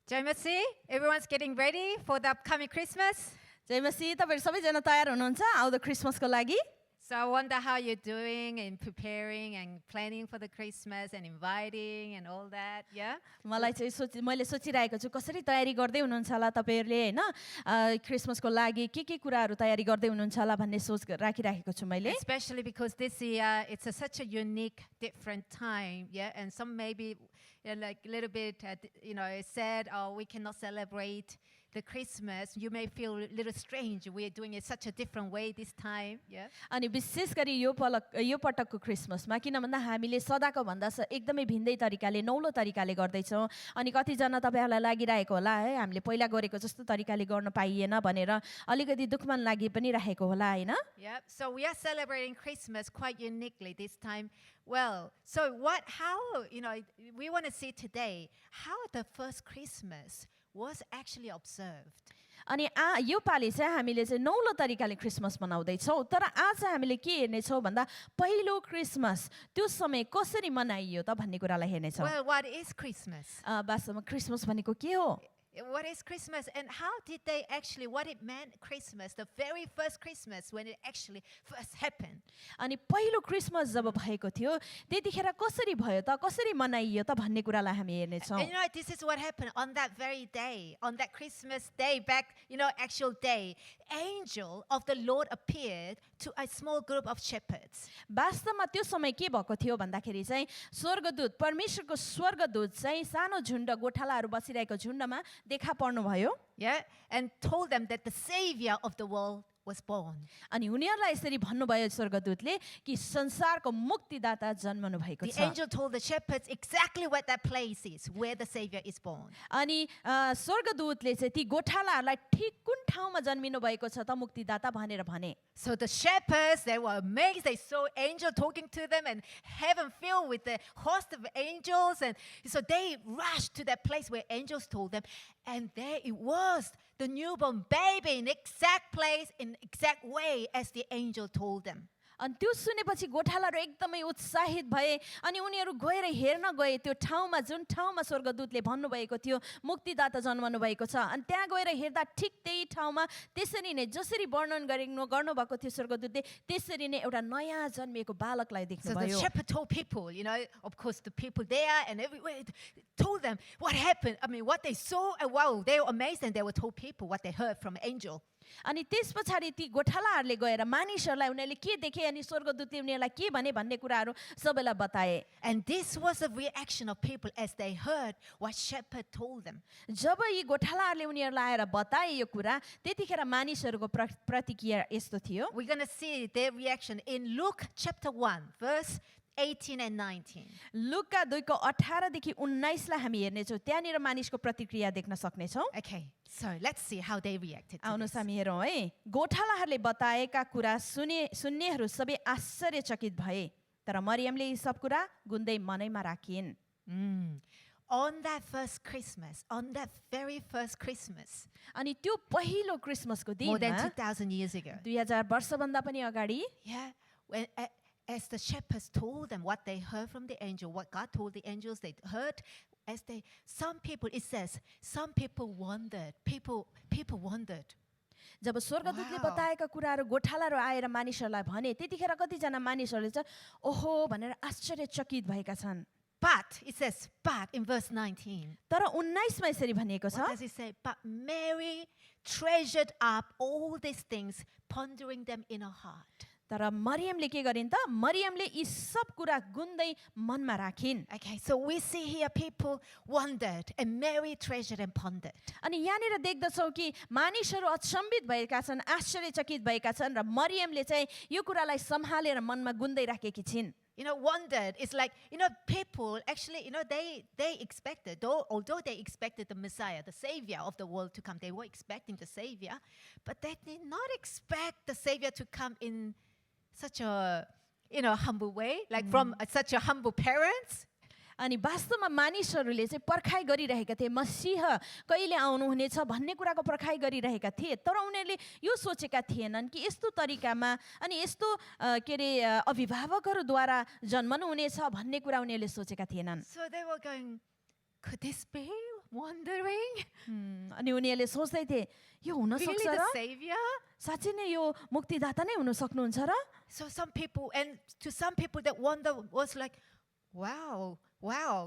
Jai Masi, everyone's getting ready for the upcoming Christmas. जय मसीह तपाईहरु सबैजना तयार हुनुहुन्छ आउँदो क्रिसमसको लागि So I wonder how you're doing in preparing and planning for the Christmas and inviting and all that, yeah? मलाई चाहिँ मैले सोचिरहेको छु कसरी तयारी गर्दै हुनुहुन्छ होला तपाईहरुले हैन क्रिसमसको लागि के कुराहरु तयारी गर्दै हुनुहुन्छ होला भन्ने सोच राखिराखेको छु मैले Especially because this year it's such a unique, different time, yeah? And some maybe like a little bit, sad, or we cannot celebrate the Christmas. You may feel a little strange. We are doing it such a different way this time, yeah? अनि विशेष गरी यो पटकको क्रिसमसमा किन भन्दा हामीले सदाको भन्दा एकदमै भिन्दै तरिकाले नौलो तरिकाले गर्दै छौं अनि कति जना तपाईहरुलाई लागिरहेको होला है हामीले पहिला गरेको जस्तो तरिकाले गर्न पाइएन भनेर अलिकति दुःखमान लागि पनि राखेको होला हैन Yeah, so we are celebrating Christmas quite uniquely this time. Well, so we want to see today how the first Christmas was actually observed. अनि यो पालि चाहिँ हामीले चाहिँ नौलो तरिकाले क्रिसमस मनाउँदै छौं तर आज हामीले के हेर्ने छौं भन्दा पहिलो क्रिसमस त्यो समय कसरी मनाइयो त भन्ने कुरालाई हेर्ने छौं Well, what is Christmas? वास्तवमा क्रिसमस भनेको के हो What is Christmas and how did they actually, what it meant Christmas, the very first Christmas when it actually first happened? अनि पहिलो क्रिसमस जब भएको थियो त्यतिखेर कसरी भयो त कसरी मनाइयो त भन्ने कुरालाई हामी हेर्ने छौं And this is what happened on that very day, on that Christmas day, actual day, angel of the Lord appeared to a small group of shepherds. वास्तवमा त्यो समय के भएको थियो भन्दाखेरि चाहिँ स्वर्गदूत परमेश्वरको स्वर्गदूत चाहिँ सानो झुण्ड गोठालाहरू बसिरहेको झुण्डमा देखा पर्नु भयो Yeah, and told them that the savior of the world was born. अनि उनीहरुलाई यसरी भन्नुभयो स्वर्गदूतले कि संसारको मुक्तिदाता जन्मनु भएको The छ angel told the shepherds exactly what that place is, where the savior is born. अनि स्वर्गदूतले चाहिँ ती गोठालाहरूलाई ठीक कुन ठाउँमा जन्मिनु भएको छ त मुक्तिदाता भनेर भने So the shepherds, they were amazed. They saw angel talking to them and heaven filled with the host of angels. And so they rushed to that place where angels told them. And there it was, the newborn baby in exact place, in exact way as the angel told them. अनि त्यो सुनेपछि गोठालाहरू एकदमै उत्साहित भए अनि उनीहरू गएर हेर्न गए त्यो ठाउँमा जुन ठाउँमा स्वर्गदूतले भन्नुभएको थियो मुक्तिदाता जन्मनु भएको छ अनि त्यहाँ गएर हेर्दा ठिक त्यही ठाउँमा त्यसरी नै जसरी वर्णन गर्नुभएको थियो स्वर्गदूतले त्यसरी नै एउटा नयाँ जन्मिएको बालकलाई देख्नु So the भयो shepherd told people, of course the people there and everywhere told them what happened. I mean, what they saw. And wow, they were amazed and they were told people what they heard from angel. अनि त्यसपछि ती गोठालाहरूले गएर मानिसहरूलाई उनीहरूले के देखे अनि स्वर्गदूतले उनीहरूलाई के भने भन्ने कुराहरू सबैलाई बताए And this was the reaction of people as they heard what shepherd told them. जब यी गोठालाहरूले उनीहरूलाई आएर बताए यो कुरा त्यतिखेर मानिसहरूको प्रतिक्रिया यस्तो थियो We're going to see their reaction in Luke chapter 1, verse 18 and 19. लुका 2को 18 देखि 19 लाई हामी हेर्ने छौं त्यहाँनिर मानिसको प्रतिक्रिया देख्न सक्ने छौं Okay, so let's see how they reacted to आउनुस् this. हामी हेरौं है गोठालाहरूले बताएका कुरा सुन्नेहरू सबै आश्चर्यचकित भए तर मरियमले यी सब कुरा गुन्दै मनैमा राखिन् On that first Christmas, on that very first Christmas, अनि त्यो पहिलो क्रिसमसको more than दिनमा 2,000 years ago, 2000 वर्षभन्दा पनि अगाडि yeah, when as the shepherds told them what they heard from the angel, what God told the angels, they heard some people wondered, people wondered. Job स्वर्गदूतले Wow. बताएका कुराहरू गोठालाहरू आएर मानिसहरूलाई भने त्यतिखेर कतिजना मानिसहरूले चाहिँ ओहो भनेर आश्चर्यचकित भएका छन् But, it says, but in verse 19, तर 19 मा यसरी भनिएको छ what does it say? But Mary treasured up all these things, pondering them in her heart. तर मरियमले के गरिन् त मरियमले यी सब कुरा गुन्दै मनमा राखिन् Okay, so we see here people wondered and Mary treasured and pondered. अनि यहाँनिर देख्दछौँ कि मानिसहरू अचम्बित भएका छन् आश्चर्यचकित भएका छन् र मरियमले चाहिँ यो कुरालाई सम्हालेर मनमा गुन्दै राखेकी छिन् Wondered. It's like, people actually, they expected, although they expected the Messiah, the Savior of the world to come, they were expecting the Savior, but they did not expect the Savior to come in such a, humble way, like from such a humble parents. अनि वास्तवमा मानिसहरूले चाहिँ पर्खाइ गरिरहेका थिए मसीह कहिले आउनुहुनेछ भन्ने कुराको पर्खाइ गरिरहेका थिए तर उनीहरूले यो सोचेका थिएनन् कि यस्तो तरिकामा अनि यस्तो अभिभावकहरूद्वारा जन्मनु हुनेछ भन्ने कुरा उनीहरूले सोचेका थिएनन् So they were going, could this be? Wondering, अनि उनीहरूले सोच्दै थिए यो हुन really सक्छ र the Savior? साँच्चै नै यो मुक्तिदाता नै हुन सक्नुहुन्छ र So some people, and to some people that wonder was like, wow,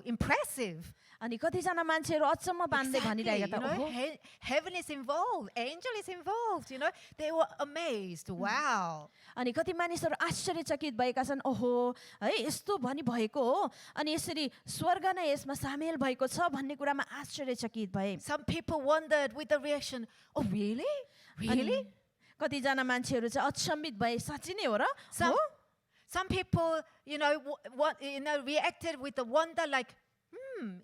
impressive. अनि कतिजना मान्छेहरू अचम्म बाँध्दै भनिरहेका You त know, ओहो heaven is involved, angel is involved, you know. They were amazed. Wow. अनि कति मानिसहरू आश्चर्यचकित भएका छन् ओहो है यस्तो भनी भएको हो अनि यसरी स्वर्ग नै यसमा सामेल भएको छ भन्ने कुरामा आश्चर्यचकित भए Some people wondered with the reaction, oh, really? अनि Really? कतिजना मान्छेहरू चाहिँ अचम्मित भए साँच्चै नै हो र Some, हो some people, reacted with the wonder like,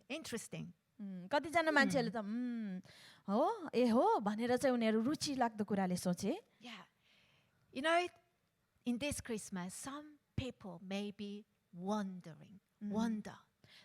interesting. कतिजना मान्छेहरूले त हो ए हो भनेर चाहिँ उनीहरू रुचि लाग्दो कुराले सोचे Yeah. You know, in this Christmas, some people may be wondering, wonder.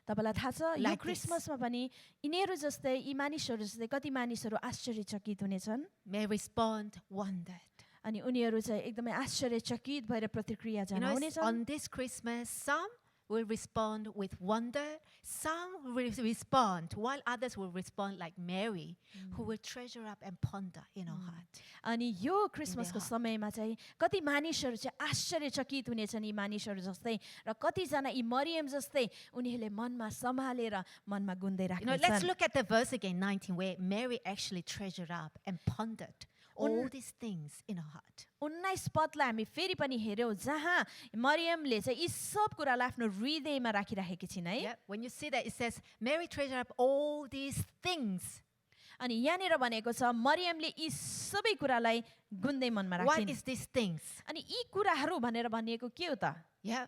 तपाईँलाई थाहा छ यो Like this. क्रिसमसमा पनि यिनीहरू जस्तै यी मानिसहरू जस्तै कति मानिसहरू आश्चर्यचकित हुनेछन् May respond, wondered. अनि उनीहरू चाहिँ एकदमै आश्चर्यचकित भएर प्रतिक्रिया You know, जनाउनेछन् on this Christmas, some will respond with wonder, some will respond, while others will respond like Mary, who will treasure up and ponder in her heart. अनि यो क्रिसमसको heart. समयमा चाहिँ कति मानिसहरू चाहिँ आश्चर्यचकित हुनेछन् यी मानिसहरू जस्तै र कतिजना यी मरियम जस्तै उनीहरूले मनमा सम्हालेर मनमा गुन्दै You know, let's राख्नेछन् look at the verse again, 19, where Mary actually treasured up and pondered all these things in her heart. 19 पदलाई हामी फेरि पनि हेऱ्यौँ जहाँ मरियमले चाहिँ यी सब कुरालाई आफ्नो हृदयमा राखिराखेकी छिन् है Yeah, when you see that, it says, Mary treasured up all these things. अनि यहाँनिर भनेको छ मरियमले यी सबै कुरालाई गुन्दै मनमा What राखिन् is these things? अनि यी कुराहरू भनेर भनिएको के हो त Yeah,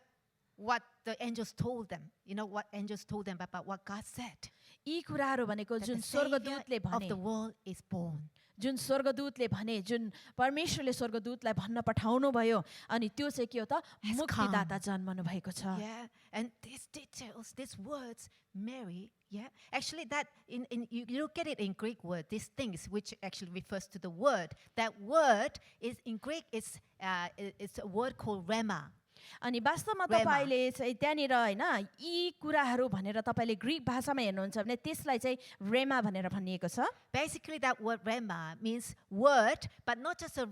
what the angels told them. You know what angels told them about what God said. यी कुराहरू भनेको That जुन the Savior स्वर्गदूतले of भने the world is born. जुन स्वर्गदूतले भने जुन परमेश्वरले स्वर्गदूतलाई भन्न पठाउनु भयो अनि त्यो चाहिँ के हो त Has मुक्तिदाता जन्मनु भएको छ Yeah, and these details, these words, Mary, yeah, actually that you look at it in Greek word, these things which actually refers to the word. That word is in Greek it's a word called rema. अनि वास्तवमा रेमा। तपाईले चाहिँ त्यहाँनिर हैन यी कुराहरू भनेर तपाईले ग्रीक भाषामा हेर्नुहुन्छ भने त्यसलाई चाहिँ रेमा भनेर भनिएको छ Basically, that word rema means word, but not just a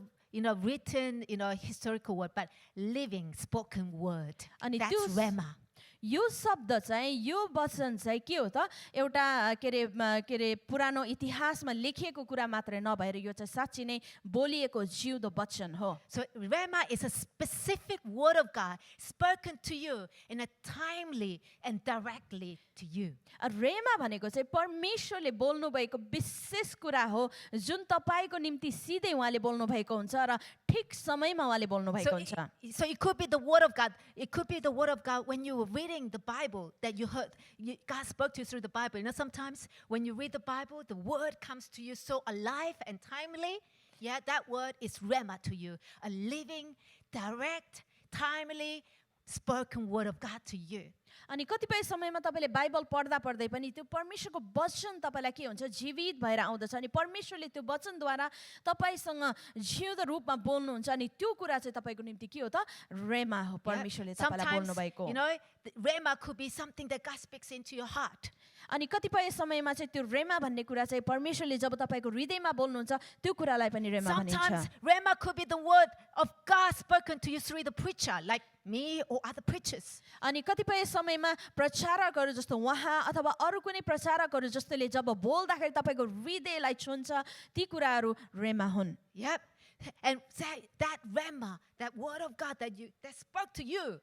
written, historical word, but living, spoken word. अनि That's त्यो rema. यो शब्द चाहिँ यो वचन चाहिँ के हो त एउटा के रे पुरानो इतिहासमा लेखिएको कुरा मात्रै नभएर यो चाहिँ साच्चै नै बोलिएको जिउँदो वचन हो So rema is a specific word of God spoken to you in a timely and directly to you. रेमा भनेको चाहिँ परमेश्वरले बोल्नु भएको विशेष कुरा हो जुन तपाईको निम्ति सिधै उहाँले बोल्नु भएको हुन्छ र ठिक समयमा उहाँले बोल्नु भएको हुन्छ So it could be the word of God. It could be the word of God when you were reading the Bible that you heard. God spoke to you through the Bible. Sometimes when you read the Bible, the word comes to you so alive and timely. Yeah, that word is rema to you. A living, direct, timely, spoken word of God to you. अनि कतिपय समयमा तपाईले Bible पढ्दा पढ्दै पनि त्यो परमेश्वरको वचन तपाईलाई के हुन्छ जीवित भएर आउँदछ अनि परमेश्वरले त्यो वचनद्वारा तपाईसँग जिउँदो रूपमा बोल्नुहुन्छ अनि त्यो कुरा चाहिँ तपाईको निम्ति के हो त रेमा हो परमेश्वरले तपाईलाई बोल्नु भएको rema could be something that God speaks into your heart. अनि कतिपय समयमा चाहिँ त्यो रेमा भन्ने कुरा चाहिँ परमेश्वरले जब तपाईको हृदयमा बोल्नुहुन्छ त्यो कुरालाई पनि रेमा भनिन्छ Sometimes rema could be the word of God spoken to you through the preacher, like me or other preachers. अनि कतिपय समयमा प्रचारकहरू जस्तो उहाँ अथवा अरू कुनै प्रचारकहरू जस्तोले जब बोल्दाखेरि तपाईको हृदयलाई छुन्छ ती कुराहरू रेमा हुन् Yep. And that rema, that word of God that spoke to you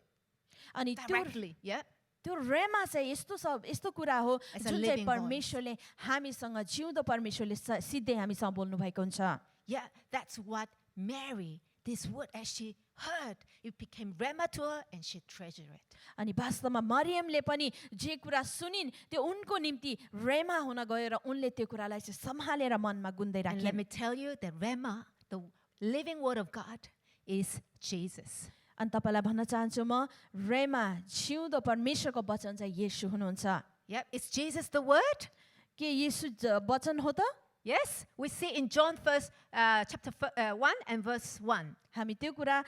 अनि त्यो directly. Yeah. त्यो रेमा चाहिँ यस्तो कुरा हो It's a जुन चाहिँ living voice. परमेश्वरले हामीसँग जिउँदो परमेश्वरले सिधै हामीसँग बोल्नु भएको हुन्छ Yeah, that's what Mary, this word, as she heard, it became rema to her and she treasured it. अनि वास्तवमा मरियमले पनि जे कुरा सुनिन् त्यो उनको निम्ति रेमा हुन गयो र उनले त्यो कुरालाई चाहिँ सम्हालेर मनमा गुन्दै And let राखिन् me tell you, the rema, the living word of God, is Jesus. अनि तपाईँलाई भन्न चाहन्छु म रेमा जिउँदो परमेश्वरको वचन चाहिँ येशू हुनुहुन्छ Yep, is Jesus the word? के येशू वचन हो त Yes, we see in John chapter 1 and verse 1. हामी त्यो कुरा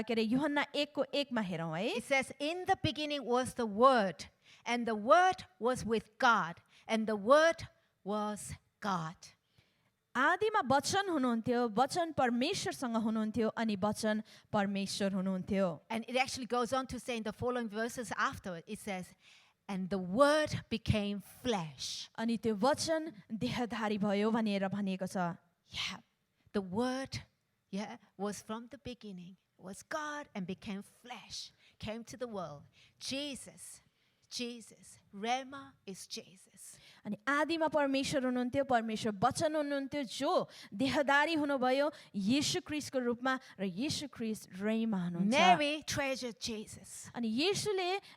के अरे यूहन्ना 1:1 मा हेरौँ है It says, in the beginning was the word, And the Word was with God, and the Word was God. आदिमा वचन हुनुहुन्थ्यो, वचन परमेश्वरसँग हुनुहुन्थ्यो अनि वचन परमेश्वर हुनुहुन्थ्यो. And it actually goes on to say in the following verses afterward, it says, and the Word became flesh. अनि त्यो वचन देहधारी भयो भनेर भनिएको छ. Yeah, the Word, was from the beginning, was God and became flesh, came to the world. Jesus, Rema is Jesus. अनि आदिमा परमेश्वर हुनुहुन्थ्यो, परमेश्वर वचन हुनुहुन्थ्यो जो देहधारी हुनुभयो येशू ख्रीष्टको रूपमा र येशू ख्रीष्ट रेमा हुनुहुन्छ. Mary treasured Jesus अनि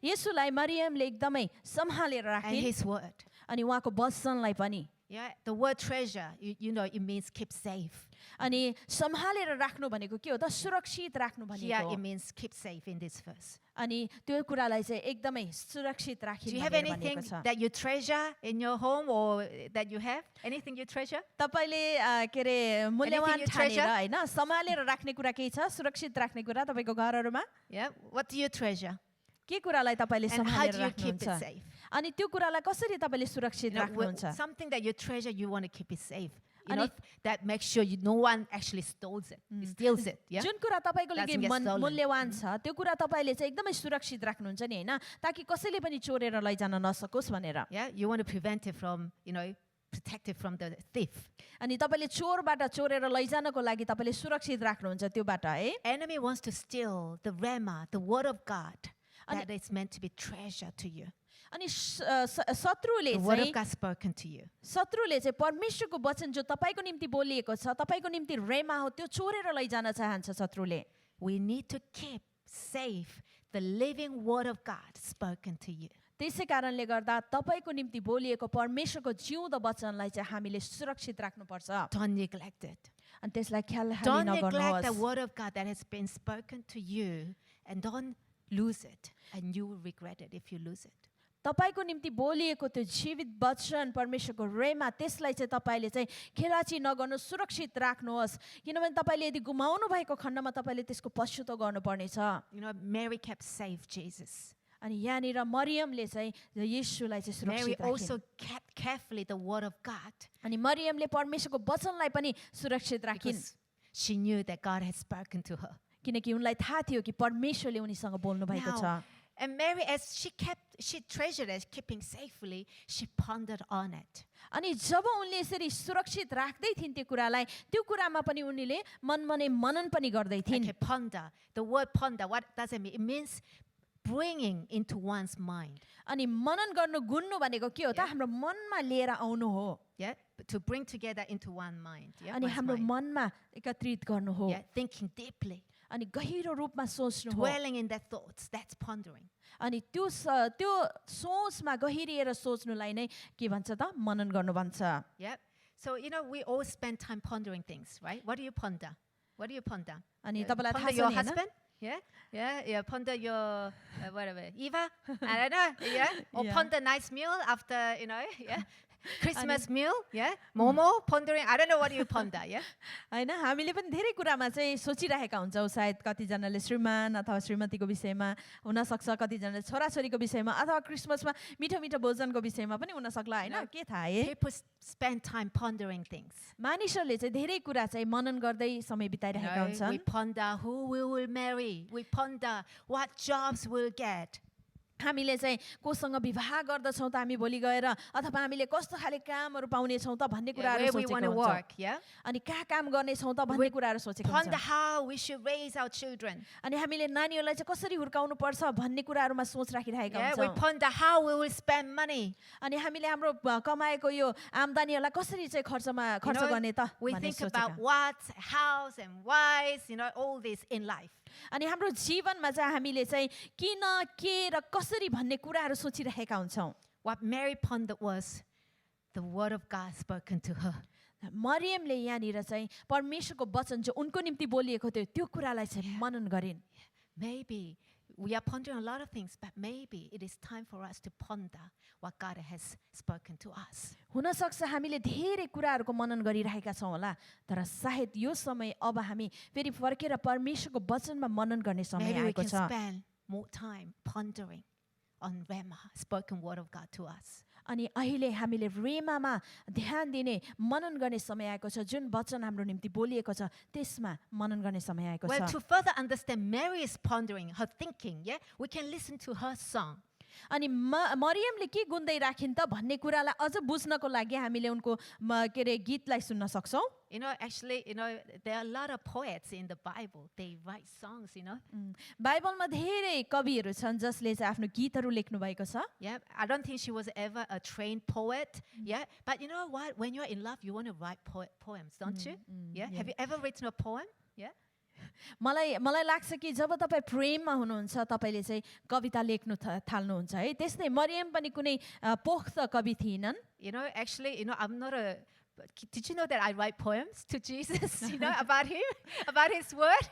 येशूलाई मरियमले एकदमै सम्हालेर and राखे His Word. अनि उहाँको वचनलाई पनि. Yeah, the word treasure, you know, it means keep safe. अनि सम्हालेर राख्नु भनेको के हो त? सुरक्षित राख्नु Here भनेको. it means keep safe in this verse. अनि त्यो कुरालाई चाहिँ एकदमै सुरक्षित Do राखिनु you have भनेर anything भनेको छ. that you treasure in your home or that you have? Anything you treasure? तपाईले के रे मूल्यवान you ठानेर treasure? हैन सम्हालेर राख्ने कुरा केही छ? सुरक्षित राख्ने कुरा तपाईको घरहरुमा Yeah, what do you treasure? के कुरालाई तपाईले And how सम्हालेर do you keep it राख्नुहुन्छ? safe? अनि त्यो कुरालाई कसरी तपाईले सुरक्षित You know, राख्नुहुन्छ? something that you treasure, you want to keep it safe. You And know, if- that makes sure no one actually steals it. Steals it. Yeah. जुन कुरा तपाईको लागि Doesn't get stolen. मूल्यवान छ त्यो कुरा तपाईले चाहिँ एकदमै सुरक्षित राख्नुहुन्छ नि हैन ताकि कसैले पनि चोरेर लैजान नसकोस् भनेर. Yeah. You want to prevent it from, protect it from the thief. अनि तपाईले चोरबाट चोरेर लैजानको लागि तपाईले सुरक्षित राख्नुहुन्छ त्योबाट है. Enemy wants to steal the rema, the word of God, And- that is meant to be treasured to you. अनि शत्रुले The word of चाहिँ God spoken to you. शत्रुले चाहिँ परमेश्वरको वचन जो तपाईको निम्ति बोलिएको छ तपाईको निम्ति रेमा हो त्यो चोरेर लैजान चाहन्छ शत्रुले. We need to keep safe the living word of God spoken to you. त्यसै कारणले गर्दा तपाईको निम्ति बोलिएको परमेश्वरको जिउँदो वचनलाई चाहिँ हामीले सुरक्षित राख्नुपर्छ. Don't neglect it. अनि त्यसलाई ख्याल Don't हाली neglect the नगर्नुहोस्. word of God that has been spoken to you, and don't lose it. And you will regret it if you lose it. तपाईको निम्ति बोलिएको त्यो जीवित वचन परमेश्वरको रेमा त्यसलाई चाहिँ तपाईले चाहिँ खेलाची नगर्नुहोस् सुरक्षित राख्नुहोस् किनभने तपाईले यदि गुमाउनु भएको खण्डमा तपाईले त्यसको पछुतो गर्नुपर्नेछ. Mary kept safe Jesus. अनि यहाँनिर मरियमले चाहिँ येशूलाई चाहिँ Mary सुरक्षित राखिन्. also kept carefully the word of God अनि मरियमले परमेश्वरको वचनलाई पनि सुरक्षित राखिन् because she knew that God had spoken to her. किनकि उनलाई थाहा थियो कि परमेश्वरले उनीसँग बोल्नु भएको छ. Now, and Mary, as she treasured it, keeping safely, she pondered on it. अनि जब उनले यसरी सुरक्षित राख्दै थिइन् त्यो कुरालाई त्यो कुरामा पनि उनीले मनमनै मनन पनि गर्दै थिइन्. Okay, ponder. The word ponder, what does it mean? It means bringing into one's mind. अनि मनन गर्नु गुन्नु भनेको के हो त? हाम्रो मनमा लिएर आउनु हो. Yeah, to bring together into one mind. Yeah, अनि one's हाम्रो mind. मनमा एकत्रित गर्नु हो. Yeah, thinking deeply, अनि गहिरो रूपमा सोच्नु हो. dwelling in their thoughts. That's pondering. अनि त्यो सोचमा गहिरिएर सोच्नुलाई नै के भन्छ त? मनन गर्नु भन्छ. Yeah. So we all spend time pondering things, right? What do you ponder? What do you ponder? अनि तपाईँलाई थाहा Ponder छ your नि हैन? husband? Yeah. Ponder your whatever. Eva, I don't know. Yeah. Or Yeah. ponder nice meal after yeah. Christmas meal. Yeah. Momo pondering. I don't know what you ponder. Yeah. हैन हामीले पनि धेरै कुरामा चाहिँ सोचिरहेका हुन्छौँ सायद कतिजनाले श्रीमान अथवा श्रीमतीको विषयमा हुनसक्छ कतिजनाले छोराछोरीको विषयमा अथवा क्रिसमसमा मिठो मिठो भोजनको विषयमा पनि हुनसक्ला हैन No. के थाहा है. People spend time pondering things. मानिसहरूले चाहिँ धेरै कुरा चाहिँ मनन गर्दै समय बिताइरहेका We हुन्छन्. ponder who we will marry. We ponder what jobs we'll get. हामीले चाहिँ कोसँग विवाह गर्दछौँ त हामी भोलि गएर अथवा हामीले कस्तो खाले कामहरू पाउनेछौँ त भन्ने Yeah, कुराहरू where we want सोचेका to हुन्छौँ. work. Yeah. अनि कहाँ काम गर्नेछौँ त भन्ने कुराहरू सोचेका Ponder हुन्छौँ. how we should raise our children. अनि हामीले नानीहरूलाई चाहिँ कसरी हुर्काउनु पर्छ भन्ने कुराहरूमा सोच राखिरहेका Yeah. We हुन्छौँ. ponder how we will spend money. अनि हामीले हाम्रो कमाएको यो आम्दानीहरूलाई कसरी चाहिँ खर्च गर्ने त We भन्ने think सोचेका. about what, house, and wives. All this in life. अनि हाम्रो जीवनमा चाहिँ हामीले चाहिँ किन के र कसरी भन्ने कुराहरू सोचिरहेका हुन्छौँ. What Mary pondered was the word of God spoken to her. मरियमले यहाँनिर चाहिँ परमेश्वरको वचन जो उनको निम्ति बोलिएको थियो त्यो कुरालाई चाहिँ मनन गरिन्. Maybe we are pondering a lot of things, but maybe it is time for us to ponder what God has spoken to us. हुनसक्छ हामीले धेरै कुराहरूको मनन गरिरहेका छौँ होला तर सायद यो समय अब हामी फेरि फर्केर परमेश्वरको वचनमा मनन गर्ने समय Maybe we आएको can छ. spend more time pondering on Rhema, spoken word of God to us. अनि अहिले हामीले रेमामा ध्यान दिने मनन गर्ने समय आएको छ जुन वचन हाम्रो निम्ति बोलिएको छ त्यसमा मनन गर्ने समय आएको Well, छ to further understand Mary's pondering, her thinking, we can listen to her song. अनि मरियमले के गुन्दै राखिन् त भन्ने कुरालाई अझ बुझ्नको लागि हामीले उनको के अरे गीतलाई सुन्न सक्छौँ Actually, there are a lot of poets in the Bible. They write songs, बाइबलमा धेरै कविहरू छन् जसले चाहिँ आफ्नो गीतहरू लेख्नु भएको छ Yeah, I don't think she was ever a trained poet. Yeah, but you know what? When you're in love, you want to write poems, don't you? Yeah. Have you ever written a poem? Yeah. मलाई लाग्छ कि जब तपाईँ प्रेममा हुनुहुन्छ तपाईँले चाहिँ कविता लेख्नु थाल्नुहुन्छ है त्यस्तै मरियम पनि कुनै पोख्त कवि थिएनन् Actually, I'm not a. Did you know that I write poems to Jesus? About him, about his word.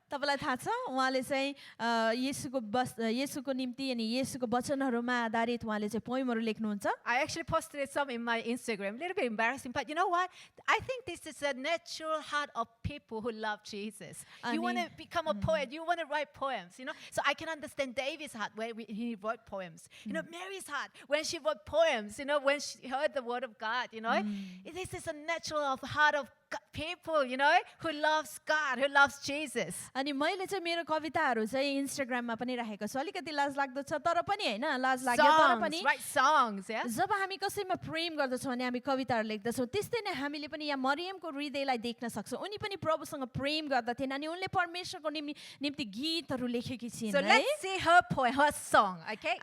तपाईँलाई थाहा छ उहाँले चाहिँ येशूको निम्ति अनि येशूको वचनहरूमा आधारित उहाँले चाहिँ पोइमहरू लेख्नुहुन्छ I actually posted some in my Instagram. A little bit embarrassing, but you know what? I think this is a natural heart of people who love Jesus. You want to become a poet. You want to write poems. So I can understand David's heart where he wrote poems. Mary's heart when she wrote poems. When she heard the word of God. This is a natural heart of people, who loves God, who loves Jesus. अनि मैले चाहिँ मेरो कविताहरू चाहिँ इन्स्टाग्राममा पनि राखेको छु अलिकति लाज लाग्दो छ तर पनि हैन लाज लाग्यो तर पनि write songs, yeah? जब हामी कसैमा प्रेम गर्दछौँ अनि हामी कविताहरू लेख्दछौँ त्यस्तै नै हामीले पनि यहाँ मरियमको हृदयलाई देख्न सक्छौँ उनी पनि प्रभुसँग प्रेम गर्दथिन् अनि उनले परमेश्वरको निम्ति गीतहरू लेखेकी छिन् So let's see her poem, her song, okay?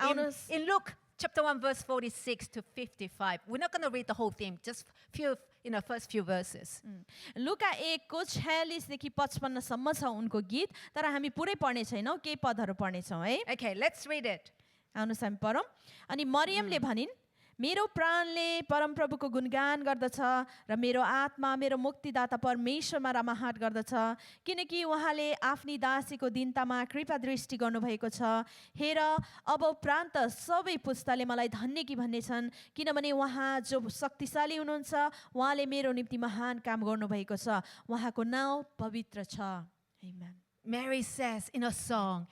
In Luke chapter 1 verse 46 to 55. We're not going to read the whole thing, just first few verses. लुका 1 को 46 देखि 55 सम्म छ उनको गीत तर हामी पुरै पढ्ने छैनौं केही पदहरू पढ्ने छौं है Okay, let's read it. आउनुस् हामी पढौं अनि मरियमले भनिन् मेरो प्राणले परमप्रभुको गुणगान गर्दछ र मेरो आत्मा मेरो मुक्तिदाता परमेश्वरमा रमाहाट गर्दछ किनकि उहाँले आफ्नी दासीको दीनतामा कृपा दृष्टि गर्नुभएको छ हेर अब प्रान्त सबै पुस्ताले मलाई धन्य कि भन्ने छन् किनभने उहाँ जो शक्तिशाली हुनुहुन्छ उहाँले मेरो निम्ति महान काम गर्नुभएको छ उहाँको नाउँ पवित्र छ आमेन Mary says in a song,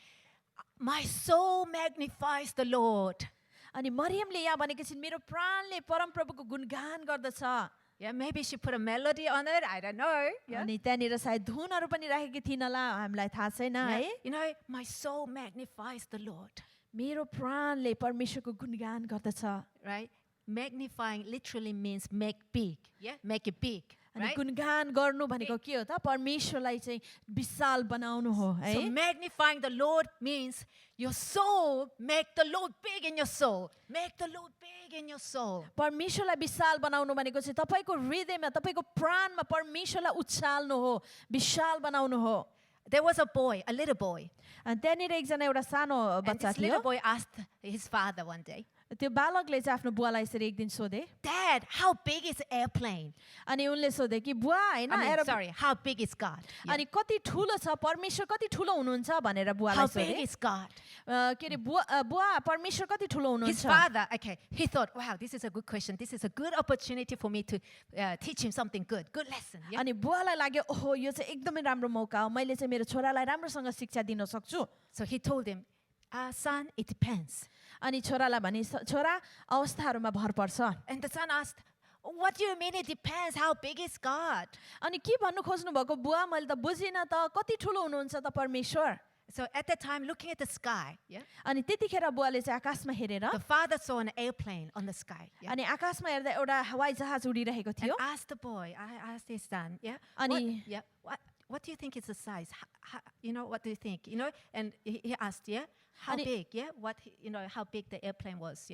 my soul magnifies the Lord. अनि मरियमले यहाँ भनेकी छिन् मेरो प्राणले परमप्रभुको गुणगान गर्दछ Yeah, maybe she put a melody on it. I don't know. Yeah. अनि त्यहाँनिर सायद धुनहरू पनि राखेकी थिइन् होला हामीलाई थाहा छैन है My soul magnifies the Lord. मेरो प्राणले परमेश्वरको गुणगान गर्दछ Right? Magnifying literally means make big. Yeah, make it big. अनि Right? गुणगान गर्नु भनेको के हो त परमेश्वरलाई चाहिँ विशाल बनाउनु हो है So magnifying the Lord means your soul, make the Lord big in your soul. Make the Lord big in your soul. परमेश्वरलाई विशाल बनाउनु भनेको चाहिँ तपाईको हृदयमा तपाईको प्राणमा परमेश्वरलाई उछाल्नु हो विशाल बनाउनु हो There was a boy, a little boy. अनि त्यहाँनिर एकजना एउटा सानो And बच्चा this little थियो boy asked his father one day, त्यो बालकले चाहिँ आफ्नो बुवालाई यसरी एक दिन सोधे Dad, how big is the airplane? अनि उनले सोधे कि बुवा हैन How big is God? अनि कति ठुलो छ परमेश्वर कति ठुलो हुनुहुन्छ भनेर बुवालाई How सोधे big is God? के रे बुवा परमेश्वर कति ठुलो His हुनुहुन्छ father, he thought, wow, this is a good question. This is a good opportunity for me to teach him something good lesson. Yeah? अनि बुवालाई लाग्यो ओहो यो चाहिँ एकदमै राम्रो मौका हो मैले चाहिँ मेरो छोरालाई राम्रोसँग शिक्षा दिन सक्छु So he told him, son, it depends. अनि छोरालाई भने छोरा अवस्थाहरूमा भर पर्छ And the son asked, what do you mean it depends? How big is God? अनि के भन्नु खोज्नु भएको बुवा मैले त बुझिन त कति ठुलो हुनुहुन्छ त परमेश्वर So at that time, looking at the sky, अनि त्यतिखेर बुवाले चाहिँ आकाशमा हेरेर the father saw an airplane on the sky. अनि आकाशमा हेर्दा एउटा हवाई जहाज उडिरहेको थियो And asked the boy, I asked his son, अनि what do you think is the size? What do you think? And he asked, how अनि big? What how big the airplane was?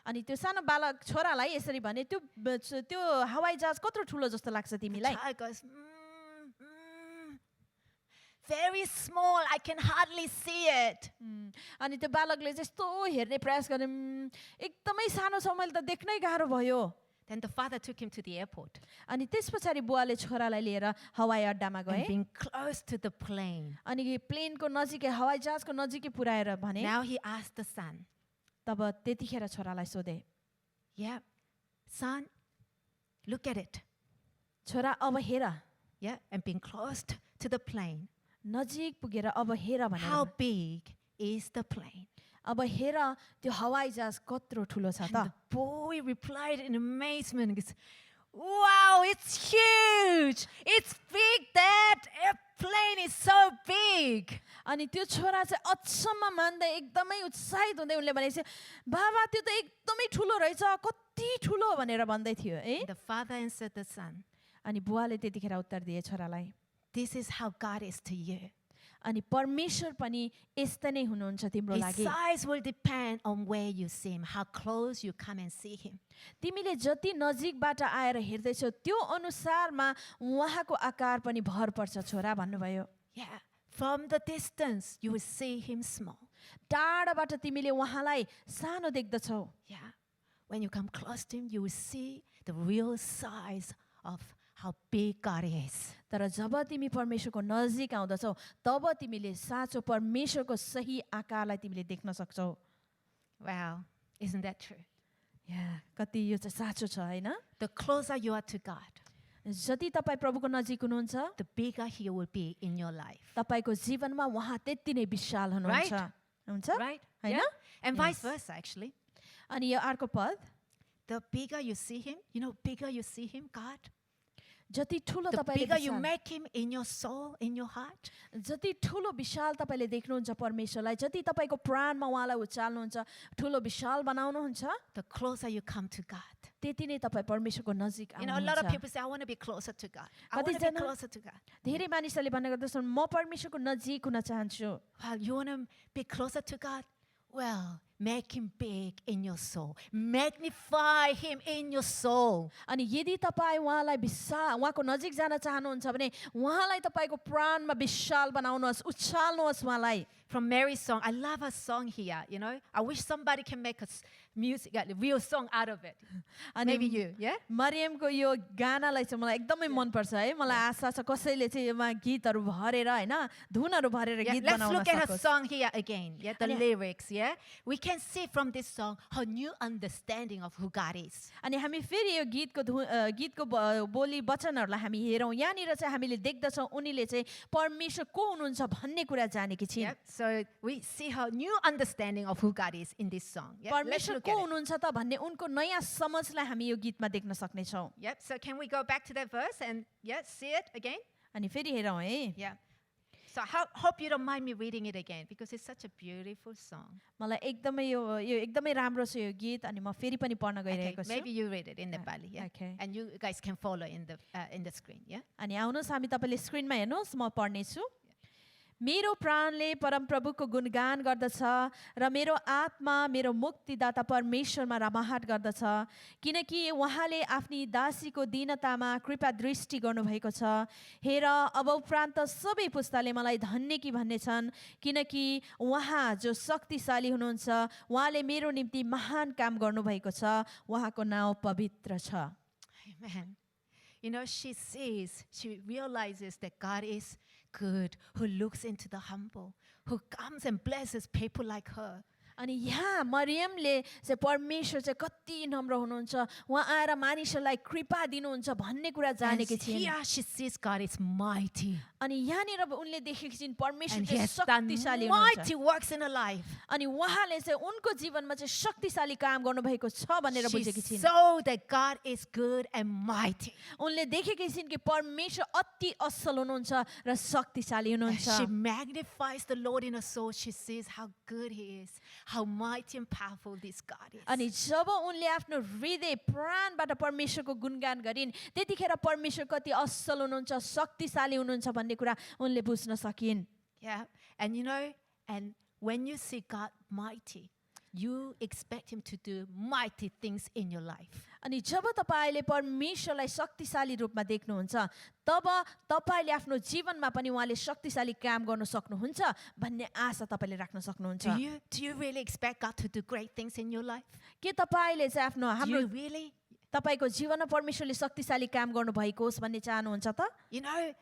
अनि त्यो सानो बालक छोरालाई यसरी भने त्यो हवाई जहाज कत्रो ठुलो जस्तो लाग्छ तिमीलाई Child goes, very small. I can hardly see it. अनि त्यो बालकले चाहिँ यस्तो हेर्ने प्रयास गरे एकदमै सानो छ मैले त देख्नै गाह्रो भयो Then the father took him to the airport. अनि त्यसपछि बुवाले छोरालाई लिएर हवाई अड्डामा गए And being close to the plane. अनि प्लेनको नजिकै हवाई जहाजको नजिकै पुर्याएर भने Now he asked the son. तब त्यतिखेर छोरालाई सोधे Yeah, son, look at it. छोरा अब हेर Yeah, and being close to the plane. नजिक पुगेर अब हेर How भनेर big is the plane? अब हेर त्यो हवाईजहाज कत्रो ठुलो छ And त the boy replied in amazement. He goes, wow, it's huge. It's big, Dad. Airplane is so big. अनि त्यो छोरा चाहिँ अचम्म मान्दै एकदमै उत्साहित हुँदै उनले भनेपछि बाबा त्यो त एकदमै ठुलो रहेछ कति ठुलो भनेर भन्दै थियो है The father answered the son, अनि बुवाले त्यतिखेर उत्तर दिए छोरालाई this is how God is to you. अनि परमेश्वर पनि यस्तै नै हुनुहुन्छ तिम्रो His लागि size will depend on where you see him, how close you come and see him. तिमीले जति नजिकबाट आएर हेर्दैछौ त्यो अनुसारमा उहाँको आकार पनि भर पर्छ छोरा भन्नुभयो Yeah. From the distance, you will see him small. टाढाबाट तिमीले उहाँलाई सानो देख्दछौ Yeah. When you come close to him, you will see the real size of how big God is. तर जब तिमी परमेश्वरको नजिक आउँदछौ तब तिमीले साँचो परमेश्वरको सही आकारलाई तिमीले देख्न सक्छौ Wow. Isn't that true? या कति यो चाहिँ साँचो छ हैन The closer you are to God, जति तपाईँ प्रभुको नजिक हुनुहुन्छ the bigger he will be in your life. तपाईको जीवनमा उहाँ त्यति नै विशाल हुनुहुन्छ Right. हुन्छ Right? हैन Yeah? And vice Yes. versa, actually. अनि यो अर्को पद The bigger you see him, bigger you see him, God, जति ठुलो the तपाईले bigger you Vishal make him in your soul, in your heart, जति ठुलो विशाल तपाईले देख्नुहुन्छ परमेश्वरलाई जति तपाईको प्राणमा उहाँलाई उचाल्नुहुन्छ ठुलो विशाल बनाउनुहुन्छ the closer you come to God. त्यति नै तपाईँ परमेश्वरको नजिक A lot of आउनुहुन्छ people say, I want to be closer to God. I want to be कतिजना- closer to God. धेरै मानिसहरूले भन्ने गर्दछन् म परमेश्वरको नजिक हुन चाहन्छु Well, you want to be closer to God? Well, make him big in your soul. Magnify him in your soul. अनि यदि तपाईँ उहाँलाई विशाल उहाँको नजिक जान चाहनुहुन्छ भने उहाँलाई तपाईँको प्राणमा विशाल बनाउनुहोस् उछाल्नुहोस् उहाँलाई From Mary's song, I love her song here, I wish somebody can make a music, a real song out of it. अनि Maybe you, yeah? मरियमको यो गानालाई चाहिँ मलाई एकदमै मनपर्छ है मलाई आशा छ कसैले चाहिँ यसमा गीतहरू भरेर हैन धुनहरू भरेर Yeah, गीत let's बनाउन look at her सकोस् song here again. Yeah, the And- lyrics. Yeah, we can see from this song her new understanding of who God is. अनि हामी फेरि यो गीतको बोली वचनहरूलाई हामी हेरौँ यहाँनिर चाहिँ हामीले देख्दछौँ उनीले चाहिँ परमेश्वर को हुनुहुन्छ भन्ने कुरा जानेकी छिन् Yeah, so we see her new understanding of who God is in this song. Yeah, let's परमेश्वर look को at it. हुनुहुन्छ त भन्ने उनको नयाँ समझलाई हामी यो गीतमा देख्न सक्नेछौँ Yep. So can we go back to that verse and see it again? अनि फेरि हेरौँ है Yeah. So hope you don't mind me reading it again because it's such a beautiful song. मलाई एकदमै यो एकदमै राम्रो छ यो गीत अनि म फेरि पनि पढ्न Okay, गइरहेको छु maybe you read it in Nepali, yeah. Okay. And you guys can follow in the screen, yeah. अनि आउनुहोस् हामी तपाईँले स्क्रिनमा हेर्नुहोस् म पढ्नेछु मेरो प्राणले परमप्रभुको गुणगान गर्दछ र मेरो आत्मा मेरो मुक्तिदाता परमेश्वरमा रमाहट गर्दछ किनकि उहाँले आफ्नी दासीको दीनतामा कृपा दृष्टि गर्नुभएको छ हेर अब उपरान्त सबै पुस्ताले मलाई धन्य कि भन्ने छन् किनकि उहाँ जो शक्तिशाली हुनुहुन्छ उहाँले मेरो निम्ति महान काम गर्नुभएको छ उहाँको नाउँ पवित्र छ Amen. She realizes that God is good, who looks into the humble, who comes and blesses people like her. अनि यहाँ मरियमले चाहिँ परमेश्वर चाहिँ कति नम्र हुनुहुन्छ उहाँ आएर मानिसहरूलाई कृपा दिनुहुन्छ भन्ने कुरा And जानेकी छिन् here she sees God is mighty. अनि यहाँनिर उनले देखेकी छिन् परमेश्वर And he चाहिँ has done शक्तिशाली हुनुहुन्छ mighty works in her life. अनि उहाँले चाहिँ उनको जीवनमा चाहिँ शक्तिशाली काम गर्नुभएको छ भनेर She बुझेकी छिन् saw that God is good and mighty. उनले देखेकी छिन् कि परमेश्वर अति असल हुनुहुन्छ र शक्तिशाली And हुनुहुन्छ she magnifies the Lord in her soul. She sees how good he is, how mighty and powerful this God is. अनि जब उनले आफ्नो हृदय प्राणबाट परमेश्वरको गुणगान गरिन् त्यतिखेर परमेश्वर कति असल हुनुहुन्छ शक्तिशाली हुनुहुन्छ भन्ने कुरा उनले बुझ्न सकिन् Yeah. And when you see God mighty, you expect him to do mighty things in your life. अनि जब तपाईँले परमेश्वरलाई शक्तिशाली रूपमा देख्नुहुन्छ तब तपाईँले आफ्नो जीवनमा पनि उहाँले शक्तिशाली काम गर्न सक्नुहुन्छ भन्ने आशा तपाईँले राख्न सक्नुहुन्छ Do you really expect God to do great things in your life? के तपाईँले चाहिँ आफ्नो Do हाम्रो you really? तपाईँको जीवनमा परमेश्वरले शक्तिशाली काम गर्नु भएको होस् भन्ने चाहनुहुन्छ त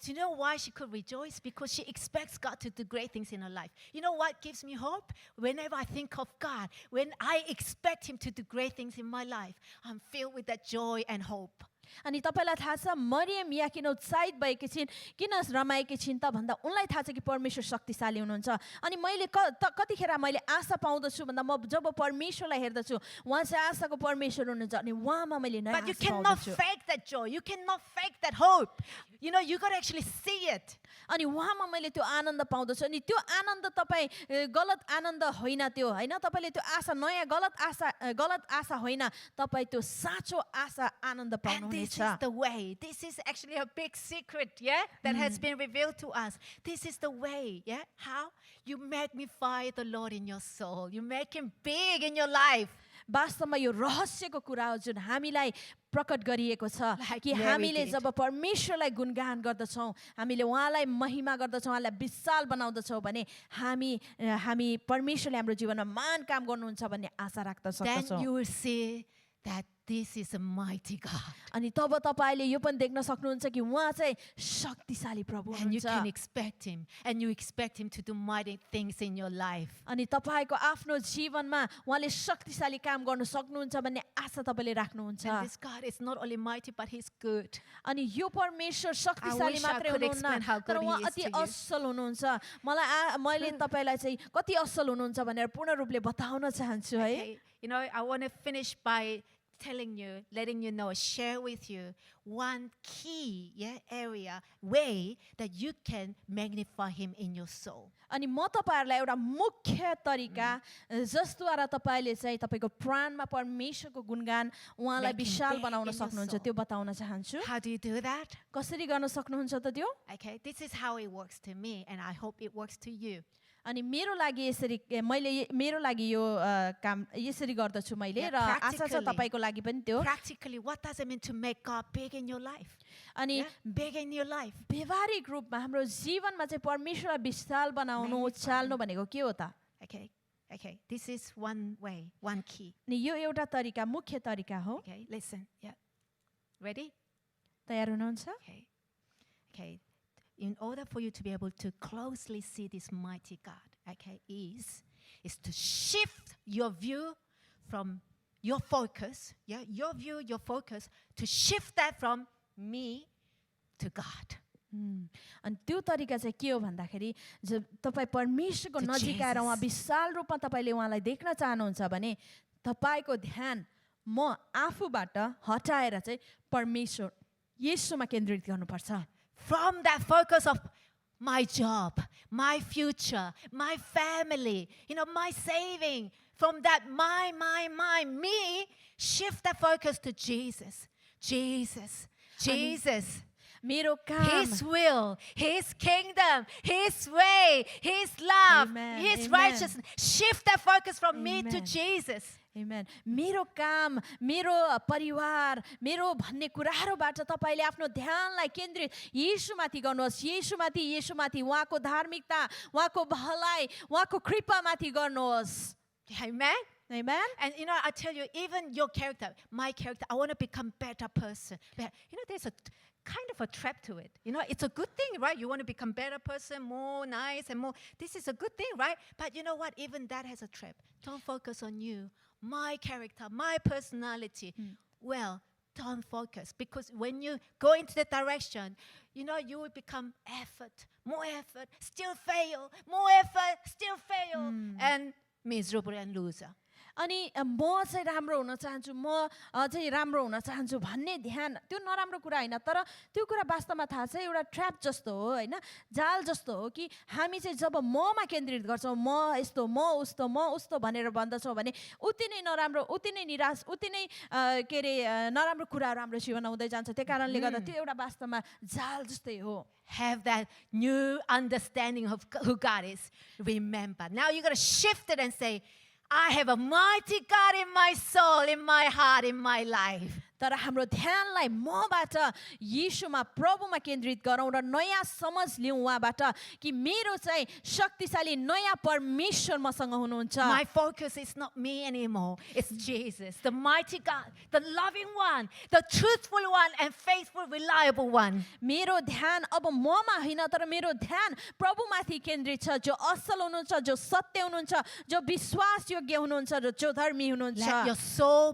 Do you know why she could rejoice? Because she expects God to do great things in her life. You know what gives me hope? Whenever I think of God, when I expect him to do great things in my life, I'm filled with that joy and hope. अनि तपाईलाई थाहा छ मरियम या किन उत्साहित भएकी छिन् किन रमाएकी छिन् त भन्दा उनलाई थाहा छ कि परमेश्वर शक्तिशाली हुनुहुन्छ अनि मैले कतिखेर मैले आशा पाउँदछु भन्दा म जब परमेश्वरलाई हेर्दछु उहाँ चाहिँ आशाको परमेश्वर हुनुहुन्छ अनि उहाँमा मैले नयाँ But you Asha cannot पाउँदछु fake that joy. You cannot fake that hope. You know, you got to actually see it. अनि उहाँमा मैले त्यो आनन्द पाउँदछु अनि त्यो आनन्द तपाईँ गलत आनन्द होइन त्यो होइन तपाईँले त्यो आशा नयाँ गलत आशा होइन तपाईँ त्यो साँचो आशा आनन्द And this पाउनुहुनेछ is the way. This is actually a big secret, yeah, that has been revealed to us. This is the way, yeah. How? You magnify the Lord in your soul. You make Him big in your life. वास्तवमा यो रहस्यको कुरा हो जुन हामीलाई प्रकट गरिएको छ Like कि Mary हामीले did. जब परमेश्वरलाई गुणगान गर्दछौँ हामीले उहाँलाई महिमा गर्दछौँ उहाँलाई विशाल बनाउँदछौँ भने हामी परमेश्वरले हाम्रो जीवनमा महान काम गर्नुहुन्छ भन्ने आशा राख्न Then सक्दछौँ you will see that this is a mighty God. अनि तब तपाईँले यो पनि देख्न सक्नुहुन्छ कि उहाँ चाहिँ शक्तिशाली प्रभु And you can हुनुहुन्छ expect Him. And you expect Him to do mighty things in your life. अनि तपाईँको आफ्नो जीवनमा उहाँले शक्तिशाली काम गर्न सक्नुहुन्छ भन्ने आशा तपाईँले राख्नुहुन्छ And this God is not only mighty, but He's good. अनि यो परमेश्वर शक्तिशाली wish I मात्रै could हुनुहुन्न explain how तर good he उहाँ is अति to you. असल हुनुहुन्छ मैले तपाईँलाई चाहिँ कति असल हुनुहुन्छ भनेर पूर्ण रूपले बताउन चाहन्छु है Okay, you know, I want to finish by letting you know, share with you one key area, way that you can magnify Him in your soul. अनि म तपाईँहरूलाई एउटा मुख्य तरिका जसद्वारा तपाईँले चाहिँ तपाईँको प्राणमा परमेश्वरको गुणगान उहाँलाई Make him विशाल big बनाउन in your सक्नुहुन्छ soul. त्यो बताउन चाहन्छु How do you do that? कसरी गर्न सक्नुहुन्छ त त्यो Okay, this is how it works to me, and I hope it works to you. अनि मेरो लागि यसरी मेरो लागि यो काम यसरी गर्दछु मैले Yeah, र आशा छ practically. तपाईँको लागि पनि त्यो Practically, what does it mean to make God big in your life? अनि Yeah, big in your life. व्यवहारिक रूपमा हाम्रो जीवनमा चाहिँ परमेश्वरलाई विशाल बनाउनु उचाल्नु भनेको के हो त Okay, this is one way, one key. अनि यो एउटा तरिका मुख्य तरिका हो Okay, listen. Yeah. Ready? तयार हुनुहुन्छ Okay. In order for you to be able to closely see this mighty God, okay, is to shift your view from your focus, your focus, to shift that from me to God. अनि त्यो तरिका चाहिँ के हो भन्दाखेरि जब तपाईँ परमेश्वरको To नजिक आएर उहाँ Jesus. विशाल रूपमा तपाईँले उहाँलाई देख्न चाहनुहुन्छ भने तपाईँको ध्यान म आफूबाट हटाएर चाहिँ परमेश्वर येशूमा केन्द्रित गर्नुपर्छ From that focus of my job, my future, my family, my saving, from that me, shift that focus to Jesus. Jesus. मेरो काम His will, His kingdom, His way, His love, Amen, His amen. righteousness. Shift that focus from me to Amen. Jesus. Amen. मेरो काम मेरो परिवार मेरो भन्ने कुराहरूबाट तपाईँले आफ्नो ध्यानलाई केन्द्रित येशूमाथि गर्नुहोस् येशूमाथि उहाँको धार्मिकता उहाँको भलाइ उहाँको कृपामाथि गर्नुहोस् Amen. Amen. And I tell you, even your character, my character, I want to become better person. But there's a kind of a trap to it. It's a good thing, right? You want to become better person, more nice and more. This is a good thing, right? But you know what? Even that has a trap. Don't focus on you, my character, my personality. Well, don't focus, because when you go into that direction, you will become more effort, still fail, more effort, still fail, and miserable and loser. अनि म चाहिँ राम्रो हुन चाहन्छु म चाहिँ राम्रो हुन चाहन्छु भन्ने ध्यान त्यो नराम्रो कुरा होइन तर त्यो कुरा वास्तवमा थाहा छ एउटा ट्र्याप जस्तो हो होइन जाल जस्तो हो कि हामी चाहिँ जब ममा केन्द्रित गर्छौँ म यस्तो म उस्तो भनेर भन्दछौँ भने उति नै नराम्रो उति नै निराश उति नै के अरे नराम्रो कुराहरू हाम्रो जीवनमा हुँदै जान्छ त्यही कारणले गर्दा त्यो एउटा वास्तवमा जाल जस्तै हो Have that new understanding of who God is. Remember. Now you got to shift it and say, I have a mighty God in my soul, in my heart, in my life. तर हाम्रो ध्यानलाई मबाट येशूमा प्रभुमा केन्द्रित गरौँ र नयाँ समझ लिउँ उहाँबाट कि मेरो चाहिँ शक्तिशाली नयाँ परमेश्वर मसँग हुनुहुन्छ My focus is not me anymore. It's Jesus, the mighty God, the loving one, the truthful one, and faithful, reliable one. मेरो ध्यान अब ममा होइन तर मेरो ध्यान प्रभुमाथि केन्द्रित छ जो असल हुनुहुन्छ जो सत्य हुनुहुन्छ जो विश्वासयोग्य हुनुहुन्छ र जो धर्मी हुनुहुन्छ Let your soul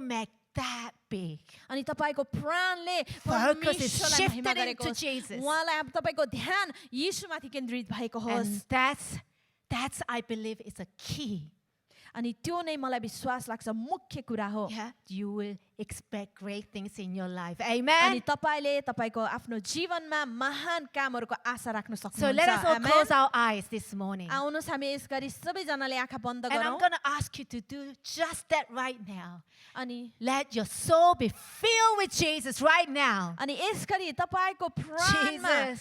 that big. अनि तपाईको प्राणले Focus is परमेश्वरलाई shifted महिमा गरेको into होस्। Jesus. उहाँलाई अब तपाईको ध्यान यीशुमाथि केन्द्रित भएको होस्। And that's I believe is a key. अनि त्यो नै मलाई विश्वास लाग्छ मुख्य कुरा हो। Yeah, you will expect great things in your life. अनि Amen. तपाईले तपाईको आफ्नो जीवनमा महान कामहरुको आशा राख्न So let us all सक्नुहुन्छ। close amen. our eyes this morning. आउनुस् हामी यस गरी सबैजनाले आँखा बन्द And I'm गरौँ। going to ask you to do just that right now. अनि Let your soul be filled with Jesus right now. अनि यस गरी तपाईको प्राणमा Jesus.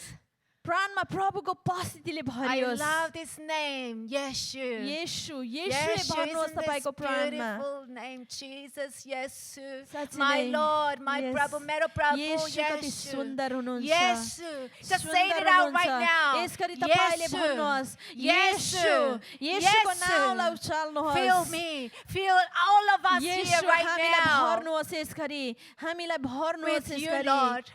प्राणमा प्रभुको उपस्थितिले I भरियोस्। love this name. Yeshua. Yeshu येशूले Yeshua, भर्नुहोस् isn't this तपाईको प्राणमा। beautiful name, Jesus, Yesu, साँच्चै my नै, Lord, my yes. Prabhu, Mero Prabhu, येशू कति Yesu, सुन्दर हुनुहुन्छ। Yesu. Just say सुन्दर it out हुनुहुन्छ। right now. यस गरी तपाईले Yesu, भन्नुहोस् Yesu, येशूको नामलाई Yesu. उचाल्नुहोस्। Fill me, fill all of us here Yeshu right हामीलाई now भर्नुहोस् यस गरी हामीलाई भर्नुहोस् with यस you, गरी। Lord.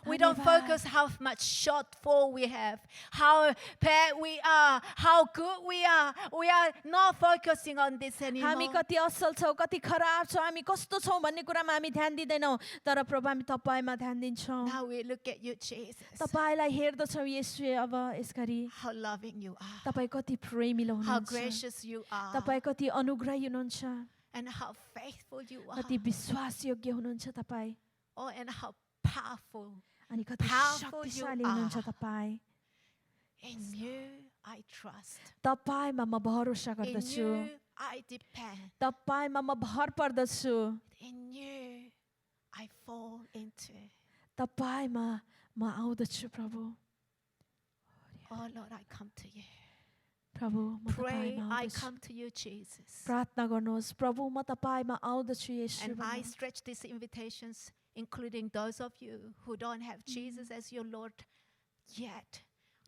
We don't धन्यवाद। focus how much shortfall we have, how bad we are, how good we are. We are not focusing on this हामी anymore. कति असल छौँ कति खराब छौँ हामी कस्तो छौँ भन्ने कुरामा हामी ध्यान दिँदैनौँ तर प्रभु हामी तपाईँमा ध्यान दिन्छौँ। Now we look at you, Jesus. तपाईँलाई हेर्दछौँ येशू अब यस गरी How loving you are, तपाईँ कति प्रेमिलो how हुनुहुन्छ, gracious you are, तपाईँ कति अनुग्रही हुनुहुन्छ, and how faithful you are. कति विश्वासयोग्य हुनुहुन्छ तपाईँ, Oh, and how powerful. अनि कति Powerful you शक्तिशाली हुनुहुन्छ are. तपाईँ। In you I trust. तपाईँमा म भरोसा In गर्दछु, you I depend. तपाईँमा म भर पर्दछु, In you I fall into. तपाईँमा म आउँदछु प्रभु। Oh Lord, I come to you. प्रभु म Pray, तपाईँमा I आउँदछु। come to you, Jesus. प्रार्थना गर्नुहोस् प्रभु म तपाईँमा आउँदछु येशू And I भन्नुहोस्। stretch these invitations, including those of you who don't have Jesus as your Lord yet.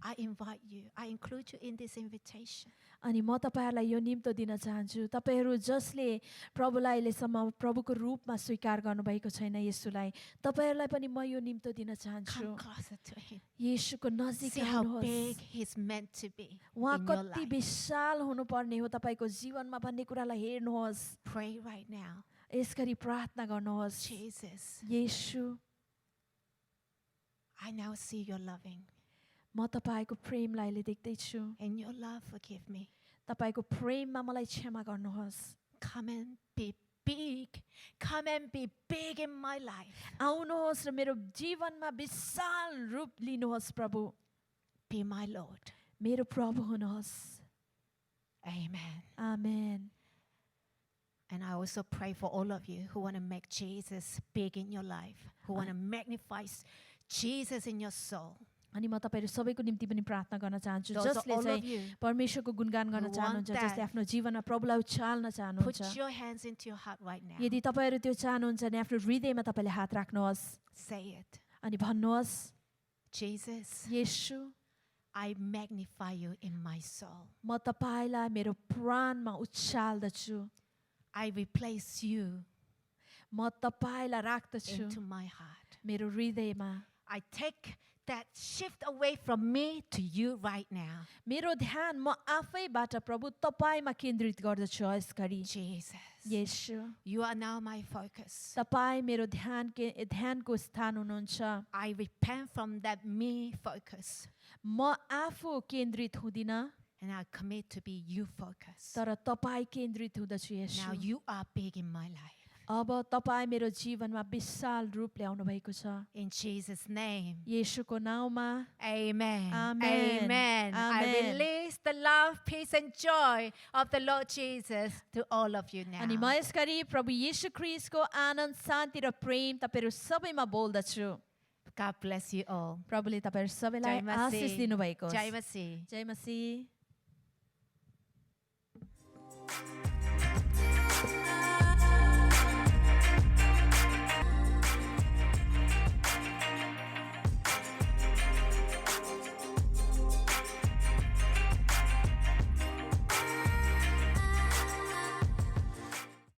I invite you. I include you in this invitation. अनि म तपाईँहरूलाई यो निम्तो दिन चाहन्छु तपाईँहरू जसले प्रभुलाई अहिलेसम्म प्रभुको रूपमा स्वीकार गर्नुभएको छैन येशूलाई तपाईँहरूलाई पनि म यो निम्तो दिन चाहन्छु Come closer to Him. येशूको नजिक See how आउनुहोस्। big He's meant to be उहाँ in your कति life. विशाल हुनुपर्ने हो तपाईँको जीवनमा भन्ने कुरालाई हेर्नुहोस्। Pray right now. यस गरी प्रार्थना गर्नुहोस्। Jesus, Yeshu I now see your loving. म तपाईँको प्रेमलाई अहिले देख्दैछु। In your love, forgive me. तपाईँको प्रेममा मलाई क्षमा गर्नुहोस्। Come and be big. Come and be big in my life. आउनुहोस् र मेरो जीवनमा विशाल रूप लिनुहोस् प्रभु। Be my Lord. मेरो प्रभु हुनुहोस्। Amen. Amen. And I also pray for all of you who want to make Jesus big in your life, who want to magnify Jesus in your soul. अनि म तपाईहरु सबैको निम्ति पनि प्रार्थना गर्न चाहन्छु Those are जसले all चाहिँ of you परमेश्वरको गुणगान गर्न who चाहनुहुन्छ want जसले that. आफ्नो जीवनमा प्रभुलाई उचाल्न चाहनुहुन्छ Put your hands into your heart right now. यदि तपाईहरु त्यो चाहनुहुन्छ भने आफ्नो हृदयमा तपाईले हात राख्नुहोस् Say it. अनि भन्नुहोस् Jesus, Yeshu I magnify you in my soul. म तपाईलाई मेरो प्राणमा उचाल्दछु I replace you म तपाईलाई राख्दछु into my heart. मेरो हृदयमा I take that shift away from me to you right now. मेरो ध्यान म आफैबाट प्रभु तपाईमा केन्द्रित गर्दछु यसघडी Jesus, Yeshu you are now my focus. तपाई मेरो ध्यानको स्थान हुनुहुन्छ I repent from that me focus म आफू केन्द्रित हुँदिन and I commit to be you focus. तर तपाई केन्द्रित हुँदछु Now Yeshu you are big in my life. अब तपाई मेरो जीवनमा विशाल रूप ल्याउनु भएको छ In Jesus' name. येशूको नाउँमा Amen. Amen. Amen. I Amen. release the love, peace, and joy of the Lord Jesus to all of you now. अनि म यसगरी प्रभु येशू ख्रीष्टको आनन्द शान्ति र प्रेम तपाईहरु सबैमा बोल्दछु God bless you all. प्रभुले तपाईहरु सबैलाई जय मसीह। आशीष दिनुभएको Jai होस् Masih. जय मसीह